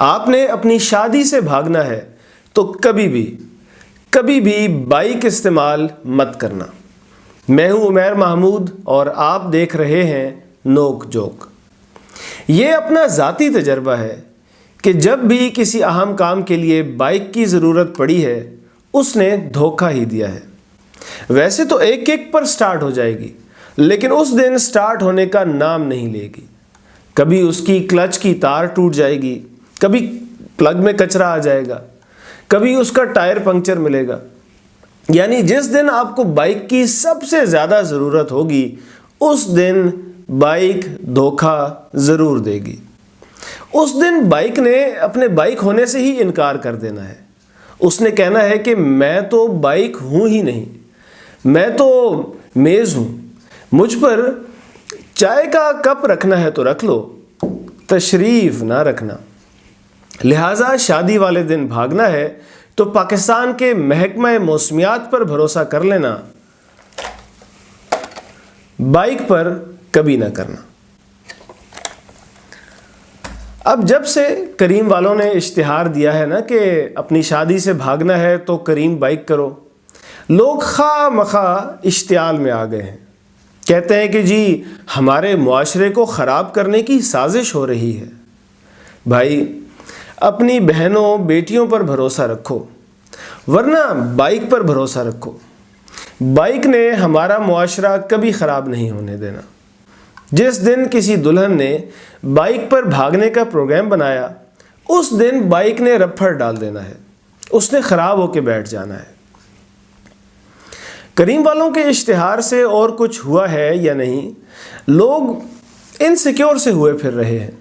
آپ نے اپنی شادی سے بھاگنا ہے تو کبھی بھی بائک استعمال مت کرنا۔ میں ہوں عمیر محمود اور آپ دیکھ رہے ہیں نوک جوک۔ یہ اپنا ذاتی تجربہ ہے کہ جب بھی کسی اہم کام کے لیے بائک کی ضرورت پڑی ہے اس نے دھوکہ ہی دیا ہے۔ ویسے تو ایک پر سٹارٹ ہو جائے گی، لیکن اس دن سٹارٹ ہونے کا نام نہیں لے گی۔ کبھی اس کی کلچ کی تار ٹوٹ جائے گی، کبھی پلگ میں کچرا آ جائے گا، کبھی اس کا ٹائر پنکچر ملے گا۔ یعنی جس دن آپ کو بائک کی سب سے زیادہ ضرورت ہوگی اس دن بائک دھوکہ ضرور دے گی۔ اس دن بائک نے اپنے بائک ہونے سے ہی انکار کر دینا ہے۔ اس نے کہنا ہے کہ میں تو بائک ہوں ہی نہیں، میں تو میز ہوں، مجھ پر چائے کا کپ رکھنا ہے تو رکھ لو، تشریف نہ رکھنا۔ لہٰذا شادی والے دن بھاگنا ہے تو پاکستان کے محکمہ موسمیات پر بھروسہ کر لینا، بائک پر کبھی نہ کرنا۔ اب جب سے کریم والوں نے اشتہار دیا ہے نا کہ اپنی شادی سے بھاگنا ہے تو کریم بائک کرو، لوگ خواہ مخواہ اشتعال میں آ گئے ہیں۔ کہتے ہیں کہ جی ہمارے معاشرے کو خراب کرنے کی سازش ہو رہی ہے۔ بھائی اپنی بہنوں بیٹیوں پر بھروسہ رکھو، ورنہ بائک پر بھروسہ رکھو۔ بائک نے ہمارا معاشرہ کبھی خراب نہیں ہونے دینا۔ جس دن کسی دلہن نے بائک پر بھاگنے کا پروگرام بنایا اس دن بائک نے رپھڑ ڈال دینا ہے، اس نے خراب ہو کے بیٹھ جانا ہے۔ کریم والوں کے اشتہار سے اور کچھ ہوا ہے یا نہیں، لوگ انسیکیور سے ہوئے پھر رہے ہیں۔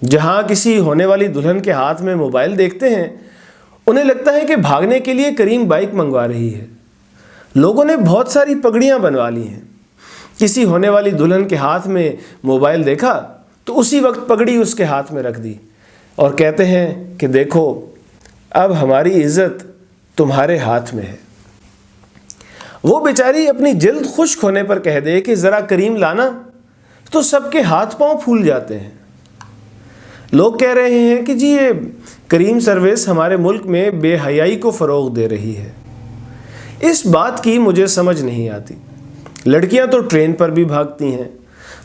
جہاں کسی ہونے والی دلہن کے ہاتھ میں موبائل دیکھتے ہیں انہیں لگتا ہے کہ بھاگنے کے لیے کریم بائک منگوا رہی ہے۔ لوگوں نے بہت ساری پگڑیاں بنوا لی ہیں۔ کسی ہونے والی دلہن کے ہاتھ میں موبائل دیکھا تو اسی وقت پگڑی اس کے ہاتھ میں رکھ دی اور کہتے ہیں کہ دیکھو اب ہماری عزت تمہارے ہاتھ میں ہے۔ وہ بیچاری اپنی جلد خشک ہونے پر کہہ دے کہ ذرا کریم لانا تو سب کے ہاتھ پاؤں پھول جاتے ہیں۔ لوگ کہہ رہے ہیں کہ جی یہ کریم سروس ہمارے ملک میں بے حیائی کو فروغ دے رہی ہے۔ اس بات کی مجھے سمجھ نہیں آتی۔ لڑکیاں تو ٹرین پر بھی بھاگتی ہیں،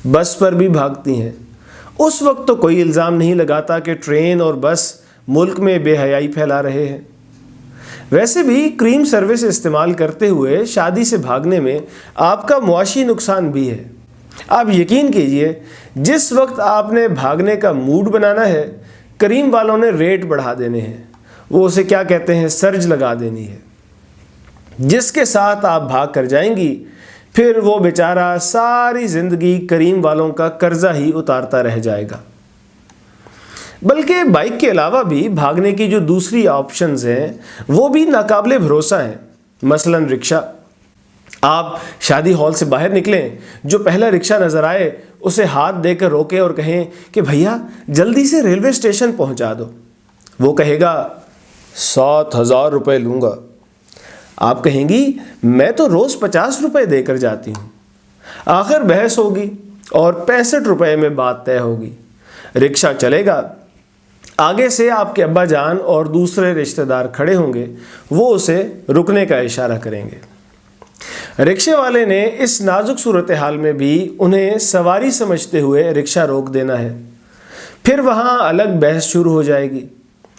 بس پر بھی بھاگتی ہیں، اس وقت تو کوئی الزام نہیں لگاتا کہ ٹرین اور بس ملک میں بے حیائی پھیلا رہے ہیں۔ ویسے بھی کریم سروس استعمال کرتے ہوئے شادی سے بھاگنے میں آپ کا معاشی نقصان بھی ہے۔ آپ یقین کیجئے جس وقت آپ نے بھاگنے کا موڈ بنانا ہے کریم والوں نے ریٹ بڑھا دینے ہیں، وہ اسے کیا کہتے ہیں، سرج لگا دینی ہے۔ جس کے ساتھ آپ بھاگ کر جائیں گی پھر وہ بیچارہ ساری زندگی کریم والوں کا قرضہ ہی اتارتا رہ جائے گا۔ بلکہ بائک کے علاوہ بھی بھاگنے کی جو دوسری آپشنز ہیں وہ بھی ناقابل بھروسہ ہیں۔ مثلا رکشہ۔ آپ شادی ہال سے باہر نکلیں، جو پہلا رکشہ نظر آئے اسے ہاتھ دے کر روکیں اور کہیں کہ بھیا جلدی سے ریلوے اسٹیشن پہنچا دو۔ وہ کہے گا 7,000 روپے لوں گا۔ آپ کہیں گی میں تو روز 50 روپے دے کر جاتی ہوں۔ آخر بحث ہوگی اور 65 روپے میں بات طے ہوگی۔ رکشہ چلے گا، آگے سے آپ کے ابا جان اور دوسرے رشتہ دار کھڑے ہوں گے، وہ اسے رکنے کا اشارہ کریں گے۔ رکشے والے نے اس نازک صورتحال میں بھی انہیں سواری سمجھتے ہوئے رکشہ روک دینا ہے۔ پھر وہاں الگ بحث شروع ہو جائے گی۔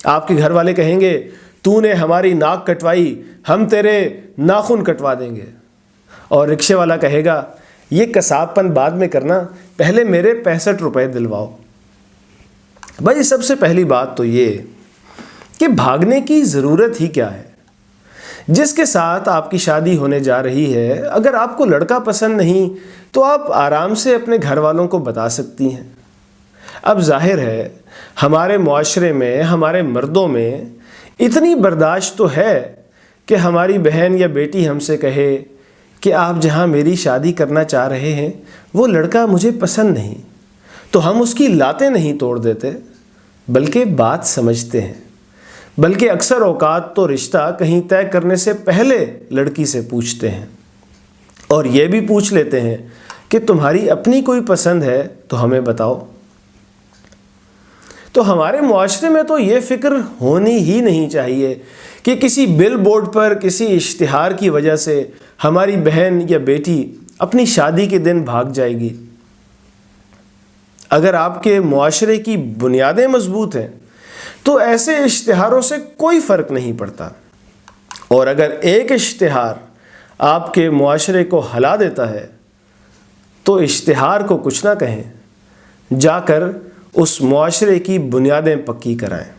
آپ کے گھر والے کہیں گے تو نے ہماری ناک کٹوائی، ہم تیرے ناخن کٹوا دیں گے۔ اور رکشے والا کہے گا یہ قصاب پن بعد میں کرنا، پہلے میرے 65 روپے دلواؤ۔ بھائی سب سے پہلی بات تو یہ کہ بھاگنے کی ضرورت ہی کیا ہے؟ جس کے ساتھ آپ کی شادی ہونے جا رہی ہے اگر آپ کو لڑکا پسند نہیں تو آپ آرام سے اپنے گھر والوں کو بتا سکتی ہیں۔ اب ظاہر ہے ہمارے معاشرے میں، ہمارے مردوں میں اتنی برداشت تو ہے کہ ہماری بہن یا بیٹی ہم سے کہے کہ آپ جہاں میری شادی کرنا چاہ رہے ہیں وہ لڑکا مجھے پسند نہیں، تو ہم اس کی لاتیں نہیں توڑ دیتے بلکہ بات سمجھتے ہیں۔ بلکہ اکثر اوقات تو رشتہ کہیں طے کرنے سے پہلے لڑکی سے پوچھتے ہیں اور یہ بھی پوچھ لیتے ہیں کہ تمہاری اپنی کوئی پسند ہے تو ہمیں بتاؤ۔ تو ہمارے معاشرے میں تو یہ فکر ہونی ہی نہیں چاہیے کہ کسی بل بورڈ پر کسی اشتہار کی وجہ سے ہماری بہن یا بیٹی اپنی شادی کے دن بھاگ جائے گی۔ اگر آپ کے معاشرے کی بنیادیں مضبوط ہیں تو ایسے اشتہاروں سے کوئی فرق نہیں پڑتا، اور اگر ایک اشتہار آپ کے معاشرے کو ہلا دیتا ہے تو اشتہار کو کچھ نہ کہیں، جا کر اس معاشرے کی بنیادیں پکی کرائیں۔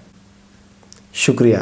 شکریہ۔